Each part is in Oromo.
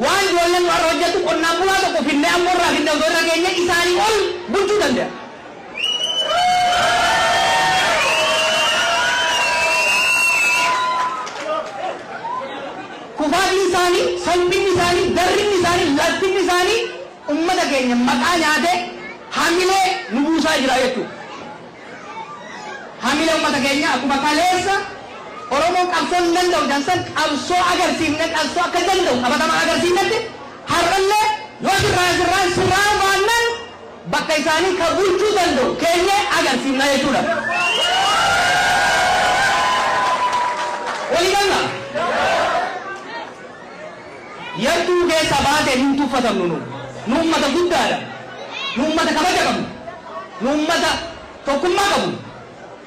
waan ijoolleen warra hojjetu qonnaan bulaa tokko finnee ammoo irraa finnee otoo irra keenya isaanii ol bulchuu danda'a. Kufaatiin isaanii, salphinni isaanii, darrinni isaanii, lattinni isaanii ummata keenya maqaa nyaatee hamilee nu buusaa jira jechuudha. Hamilee ummata keenya akkuma kaleessa Oromoon qabsoo hin danda'u jansan qabsoo agarsiifne qabsoo akka danda'u qabatamaa agarsiifnetti har'allee yoo sirraa baannaan bakka isaanii kan bulchuu danda'u keenya agarsiifna jechuudha. Walii galna. Yartuu keessa baatee hin tuffatamnu nu ummata guddaadha. Nu ummata kabaja qabnu. Nu ummata tokkummaa qabnu.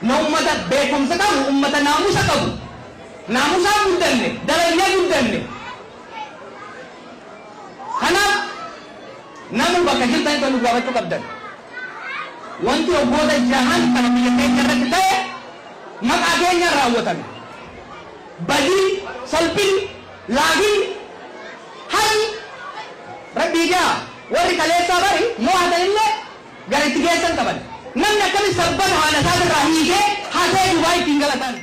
Nu ummata beekumsa qabnu, ummata naamusa qabnu. Naamusaan guddanne, dalagnee guddanne. Kanaaf namni bakka jirtan kan nu gaafachuu qabdan. Wanti waggoota jahan kana biyya keenya irratti ta'e maqaa keenya raawwatame. Badii, salphina, laafina, hari rabbii jaa warri kaleessaa bari yoo hatan illee gara itti geessan qaban. Namni akkami sabbata haala isaa irraa hiikee hatee Dubaay ittiin galatan.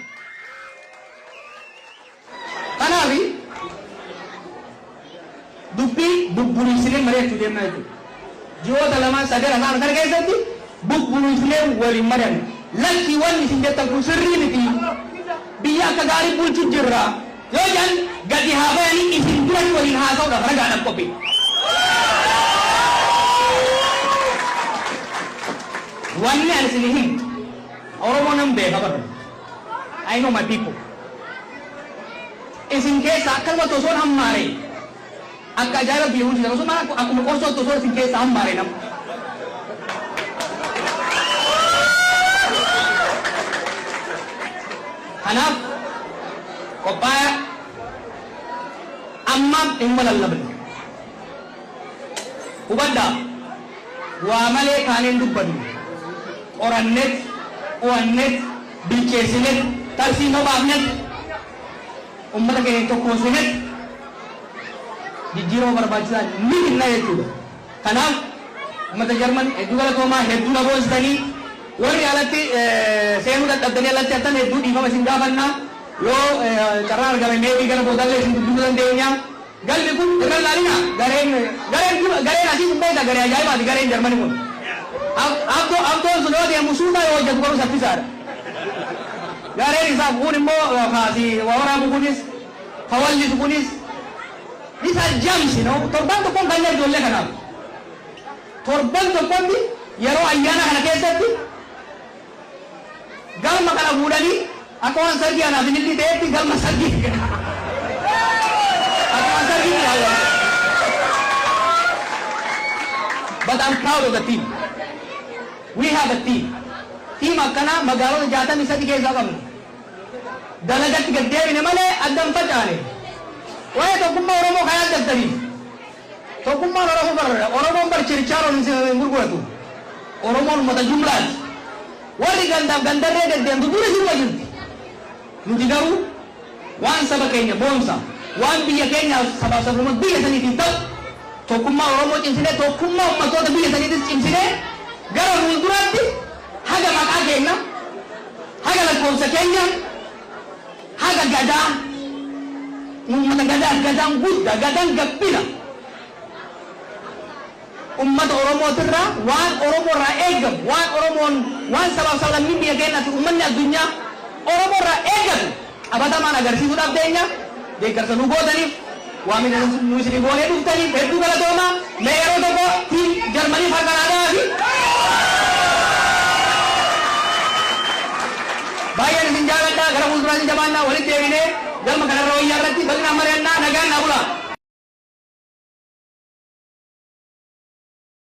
Kanaaf dubbii bubburiisinee mari'achuu deemna jechuudha. Ji'oota lamaan sadeen afaan kana keessatti bubburiisinee waliin mari'anna. Lakkii wanni isin jettan kun sirrii miti. Biyya akka gaarii bulchuu jirra. Yoo jedhan gadi haa bayanii isin duratti waliin haasa'uudhaaf ragaadhaaf qophii. Wanni ani isin himu Oromoo nan beeka barra. I know my people. Isin keessa akkasuma tosoon hammaaree akka ajaa'iba biyya bulchitan osoo akkuma qorsoo tosoo isin keessa hammaaree nama. Kanaaf qophaa'aa ammaaf dhimma lallabne. Hubaddaa waa malee kaaneen dubbannu. Qorannet, qo'annet, bilcheessinet, tarsiima baafnet, ummata keenya tokkoomsinet jijjiirama barbaachisaa ni kenna jechuudha. Kanaaf ummata Jarman hedduu galatoomaa hedduu dhagoostanii warri alatti seenuu dadhabdanii alatti hattan hedduu dhiifama isin gaafannaa yoo carraan argame meebii gara boodallee isin dubbisuu dandeenya. Galmi kun irra laalina gareen asii kun beekta garee ajaa'ibaati gareen Jarmanii kun. Abdoon sun yoo deemu suutaa yoo hojjetu garuu saffisaadha. Gareen isaa kun immoo kaasii waraabu kunis kawallisu kunis isa jamsi no torban tokkoon kan ijoollee kanaaf. Torban tokkotti yeroo ayyaana kana keessatti galma kana fuudhanii akka waan sargii anaaf hin illee ta'etti galma sargii akka waan sargii ilaala. But I'm proud of the team. We have a team. Team akkana magaalota 63 keessaa qabna. Dalagatti gad deebine malee addan facaane. Waa'ee tokkummaa Oromoo kan yaaddabtaniif. Tokkummaan Oromoo barra. Oromoon barchirichaaroon hin gurguratu. Oromoon uummata jumlaati. Warri gandaaf gandarree deddeemtu dura jirma jirti. Nuti garuu waan saba keenya boonsa, waan biyya keenya sabaaf sablammoota biyya saniitiif ta'u tokkummaa Oromoo cimsinee tokkummaa uummattoota biyya saniitis cimsinee gara fuulduraatti haga maqaa keenya, haga lakkoofsa keenya, haga gadaa, uummata gadaan guddaa, gadaan gabbina. Ummata Oromootirraa waan Oromoorraa eegamu, waan sabaaf sablammii biyya keenyaatti uummanni addunyaa Oromoorraa eegatu qabatamaan agarsiisuudhaaf deenya deeggarsa nu gootaniif waamina nu isin goonee dhuftaniif hedduu galatoomaa mee yeroo tokko tiim Jarmanii farqanaadaa fi baay'een isin jaaladhaa gara fuulduraatti jabaannaa walitti deebinee galma kanarra wayyaa irratti bal'inaan mari'annaa nagaan naa bulaa.